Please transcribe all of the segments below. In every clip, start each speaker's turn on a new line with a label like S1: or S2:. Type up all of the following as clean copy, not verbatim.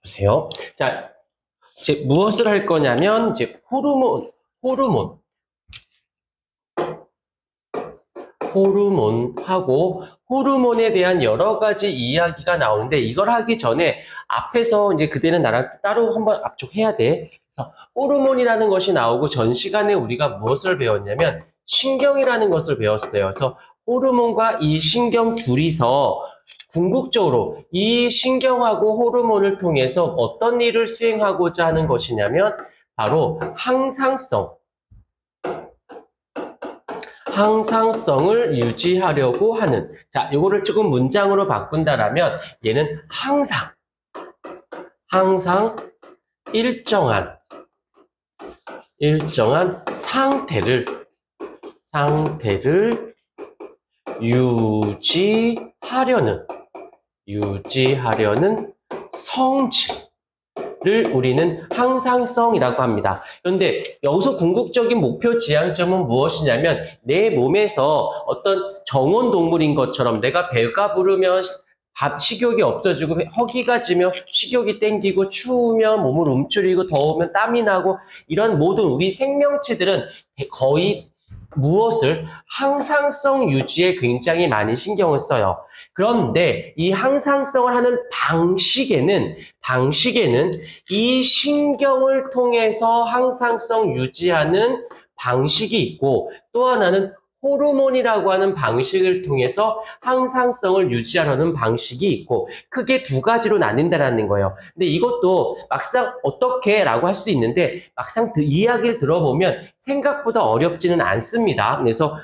S1: 보세요. 자, 이제 무엇을 할 거냐면 이제 호르몬하고 호르몬에 대한 여러 가지 이야기가 나오는데 이걸 하기 전에 앞에서 이제 그때는 나랑 따로 한번 압축해야 돼. 그래서 호르몬이라는 것이 나오고 전 시간에 우리가 무엇을 배웠냐면 신경이라는 것을 배웠어요. 그래서 호르몬과 이 신경 둘이서 궁극적으로 이 신경하고 호르몬을 통해서 어떤 일을 수행하고자 하는 것이냐면 바로 항상성을 유지하려고 하는. 자, 이거를 조금 문장으로 바꾼다라면 얘는 항상 일정한 상태를 유지하려는 성질을 우리는 항상성이라고 합니다. 그런데 여기서 궁극적인 목표 지향점은 무엇이냐면 내 몸에서 어떤 정원 동물인 것처럼 내가 배가 부르면 식욕이 없어지고 허기가 지며 식욕이 땡기고 추우면 몸을 움츠리고 더우면 땀이 나고 이런 모든 우리 생명체들은 거의 무엇을 항상성 유지에 굉장히 많이 신경을 써요. 그런데 이 항상성을 하는 방식에는 이 신경을 통해서 항상성 유지하는 방식이 있고 또 하나는 호르몬이라고 하는 방식을 통해서 항상성을 유지하려는 방식이 있고 크게 두 가지로 나뉜다는 거예요. 근데 이것도 막상 어떻게 라고 할 수도 있는데 막상 이야기를 들어보면 생각보다 어렵지는 않습니다. 그래서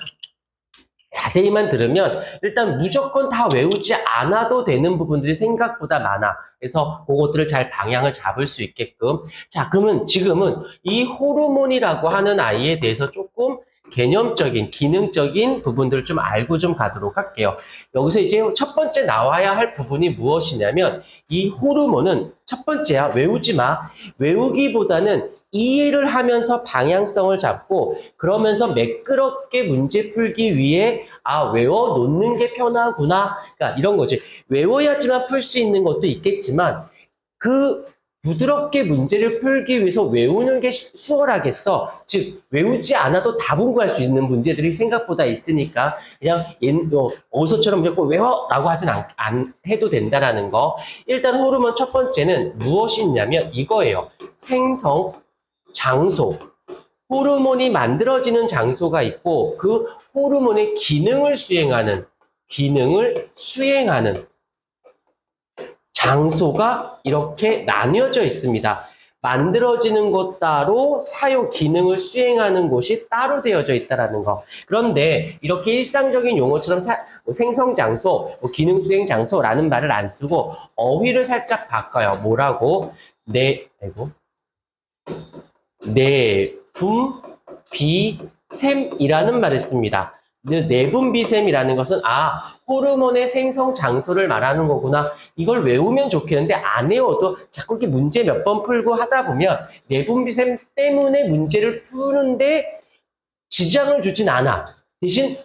S1: 자세히만 들으면 일단 무조건 다 외우지 않아도 되는 부분들이 생각보다 많아. 그래서 그것들을 잘 방향을 잡을 수 있게끔. 자, 그러면 지금은 이 호르몬이라고 하는 아이에 대해서 조금 개념적인, 기능적인 부분들을 좀 알고 좀 가도록 할게요. 여기서 이제 첫 번째 나와야 할 부분이 무엇이냐면 이 호르몬은 첫 번째야, 외우지 마. 외우기보다는 이해를 하면서 방향성을 잡고 그러면서 매끄럽게 문제 풀기 위해 외워 놓는 게 편하구나. 그러니까 이런 거지. 외워야지만 풀 수 있는 것도 있겠지만 그 부드럽게 문제를 풀기 위해서 외우는 게 수월하겠어. 즉 외우지 않아도 답은 구할 수 있는 문제들이 생각보다 있으니까 그냥 어서처럼 무조건 외워라고 하진 안 해도 된다라는 거. 일단 호르몬 첫 번째는 무엇이 있냐면 이거예요. 생성, 장소. 호르몬이 만들어지는 장소가 있고 그 호르몬의 기능을 수행하는 장소가 이렇게 나뉘어져 있습니다. 만들어지는 곳 따로 기능을 수행하는 곳이 따로 되어져 있다는 거. 그런데 이렇게 일상적인 용어처럼 생성 장소, 기능 수행 장소라는 말을 안 쓰고 어휘를 살짝 바꿔요. 뭐라고? 내분비샘이라는 말을 씁니다. 내분비샘이라는 것은 호르몬의 생성 장소를 말하는 거구나. 이걸 외우면 좋겠는데 안 외워도 자꾸 이렇게 문제 몇 번 풀고 하다 보면 내분비샘 때문에 문제를 푸는데 지장을 주진 않아. 대신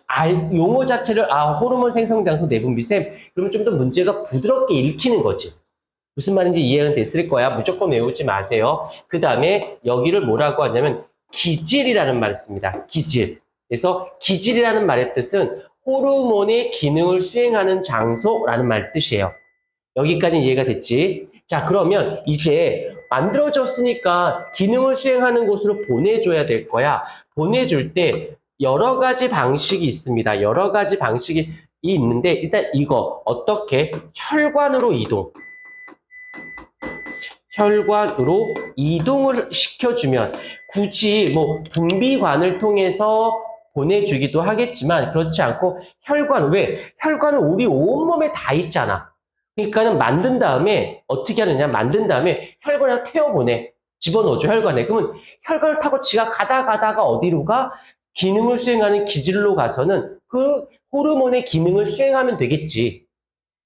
S1: 용어 자체를 호르몬 생성 장소 내분비샘 그러면 좀 더 문제가 부드럽게 읽히는 거지. 무슨 말인지 이해가 됐을 거야. 무조건 외우지 마세요. 그 다음에 여기를 뭐라고 하냐면 기질이라는 말을 씁니다. 기질. 그래서 기질이라는 말의 뜻은 호르몬의 기능을 수행하는 장소라는 말 뜻이에요. 여기까지 이해가 됐지? 자, 그러면 이제 만들어졌으니까 기능을 수행하는 곳으로 보내줘야 될 거야. 보내줄 때 여러 가지 방식이 있습니다. 여러 가지 방식이 있는데 일단 이거 어떻게? 혈관으로 이동을 시켜주면 굳이 분비관을 통해서 보내주기도 하겠지만 그렇지 않고 혈관은 우리 온몸에 다 있잖아. 그러니까는 만든 다음에 어떻게 하느냐? 만든 다음에 혈관을 태워보내. 집어넣어줘, 혈관에. 그러면 혈관을 타고 지가 가다가 어디로 가? 기능을 수행하는 기질로 가서는 그 호르몬의 기능을 수행하면 되겠지.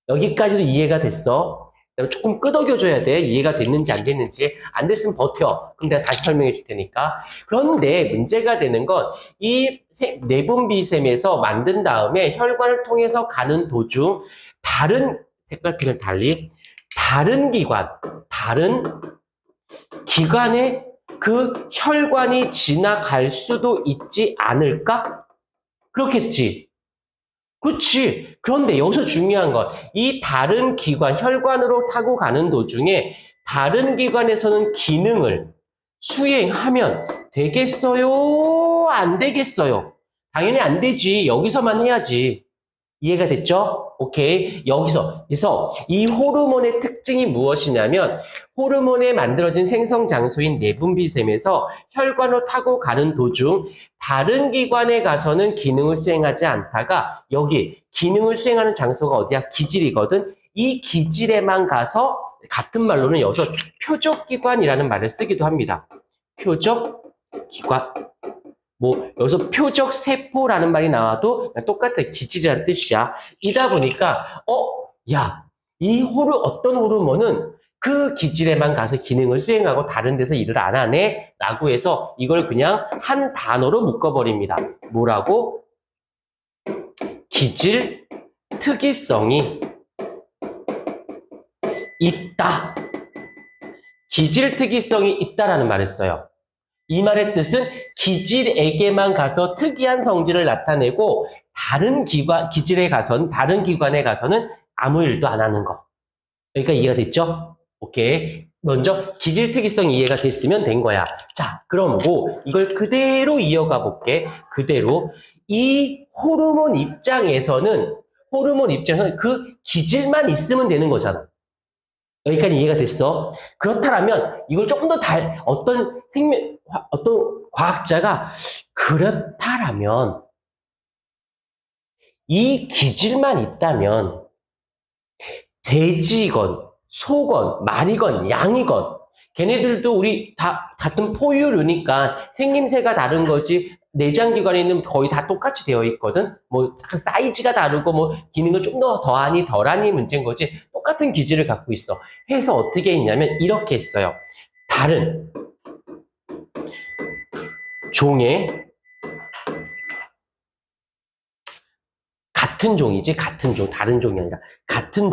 S1: 여기까지도 이해가 됐어? 조금 끄덕여줘야 돼. 이해가 됐는지 안 됐는지. 안 됐으면 버텨. 그럼 내가 다시 설명해 줄 테니까. 그런데 문제가 되는 건 이 내분비샘에서 만든 다음에 혈관을 통해서 가는 도중 다른 색깔펜을 달리 다른 기관에 그 혈관이 지나갈 수도 있지 않을까? 그렇겠지. 그렇지. 그런데 여기서 중요한 건 이 다른 기관, 혈관으로 타고 가는 도중에 다른 기관에서는 기능을 수행하면 되겠어요? 안 되겠어요? 당연히 안 되지. 여기서만 해야지. 이해가 됐죠? 오케이. 여기서. 그래서 이 호르몬의 특징이 무엇이냐면 호르몬에 만들어진 생성 장소인 내분비샘에서 혈관으로 타고 가는 도중 다른 기관에 가서는 기능을 수행하지 않다가 여기 기능을 수행하는 장소가 어디야? 기질이거든. 이 기질에만 가서 같은 말로는 여기서 표적기관이라는 말을 쓰기도 합니다. 표적기관. 뭐 여기서 표적 세포라는 말이 나와도 똑같은 기질이라는 뜻이야. 이다 보니까 야, 어떤 호르몬은 그 기질에만 가서 기능을 수행하고 다른 데서 일을 안 하네? 라고 해서 이걸 그냥 한 단어로 묶어버립니다. 뭐라고? 기질 특이성이 있다. 기질 특이성이 있다라는 말을 써요. 이 말의 뜻은 기질에게만 가서 특이한 성질을 나타내고 다른 다른 기관에 가서는 아무 일도 안 하는 거. 그러니까 이해가 됐죠? 오케이. 먼저 기질 특이성이 이해가 됐으면 된 거야. 자, 그럼 이걸 그대로 이어가 볼게. 그대로. 이 호르몬 입장에서는 그 기질만 있으면 되는 거잖아. 여기까지 이해가 됐어? 그렇다면 이걸 조금 더 어떤 과학자가 그렇다라면 이 기질만 있다면 돼지건 소건 말이건 양이건 걔네들도 우리 다 같은 포유류니까 생김새가 다른 거지 내장기관에 있는 거의 다 똑같이 되어 있거든. 뭐 사이즈가 다르고 뭐 기능을 좀 더 더하니 덜하니 문제인 거지 똑같은 기질을 갖고 있어. 해서 어떻게 했냐면 이렇게 했어요. 다른 종의 같은 종이지 같은 종 다른 종이 아니라 같은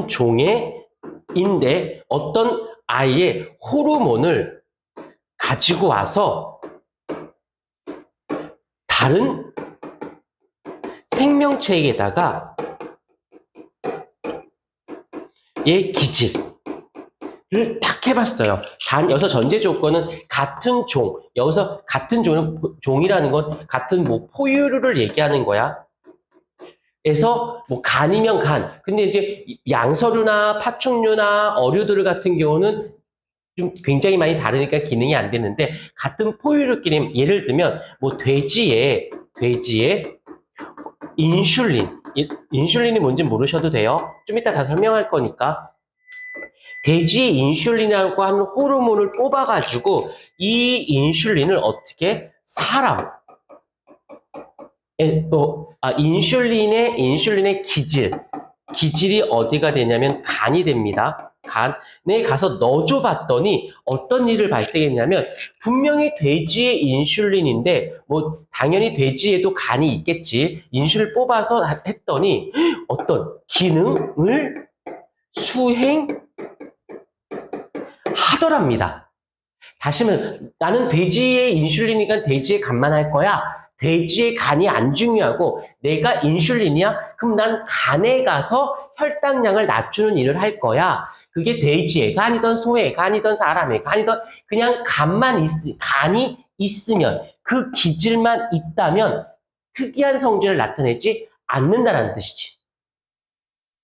S1: 종인데 어떤 아이의 호르몬을 가지고 와서 다른 생명체에다가 얘 기질을 딱 해봤어요. 여기서 전제 조건은 같은 종. 여기서 같은 종이라는 건 같은 뭐 포유류를 얘기하는 거야. 그래서 뭐 간이면 간. 근데 이제 양서류나 파충류나 어류들 같은 경우는 좀 굉장히 많이 다르니까 기능이 안 되는데 같은 포유류끼리 예를 들면 뭐 돼지의 인슐린이 뭔지 모르셔도 돼요. 좀 이따 다 설명할 거니까. 돼지의 인슐린이라고 하는 호르몬을 뽑아가지고 이 인슐린을 어떻게 인슐린의 기질이 어디가 되냐면 간이 됩니다. 간에 가서 넣어줘봤더니 어떤 일을 발생했냐면 분명히 돼지의 인슐린인데 뭐 당연히 돼지에도 간이 있겠지. 인슐린 뽑아서 했더니 어떤 기능을 수행하더랍니다. 다시 말하면 나는 돼지의 인슐린이니까 돼지의 간만 할 거야. 돼지의 간이 안 중요하고 내가 인슐린이야? 그럼 난 간에 가서 혈당량을 낮추는 일을 할 거야. 그게 돼지의 간이든 소의 간이든 사람의 간이든 그냥 간이 있으면 그 기질만 있다면 특이한 성질을 나타내지 않는다는 뜻이지.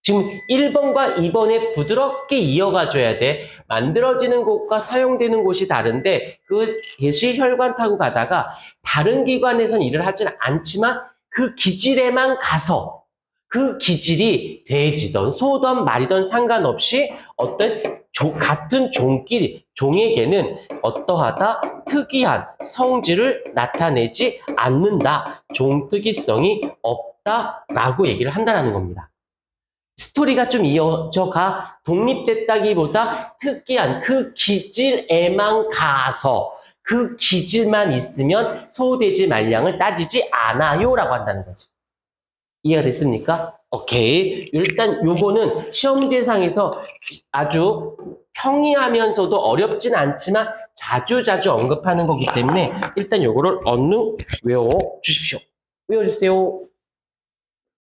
S1: 지금 1번과 2번에 부드럽게 이어가줘야 돼. 만들어지는 곳과 사용되는 곳이 다른데 그 개시 혈관 타고 가다가 다른 기관에선 일을 하지는 않지만 그 기질에만 가서 그 기질이 돼지든 소든 말이든 상관없이 같은 종에게는 어떠하다? 특이한 성질을 나타내지 않는다. 종특이성이 없다라고 얘기를 한다는 겁니다. 스토리가 좀 이어져가 독립됐다기보다 특이한 그 기질에만 가서 그 기질만 있으면 소돼지 말량을 따지지 않아요라고 한다는 거지. 이해가 됐습니까? 오케이. 일단 요거는 시험지상에서 아주 평이하면서도 어렵진 않지만 자주자주 언급하는 거기 때문에 일단 요거를 얼른 외워주십시오. 외워주세요.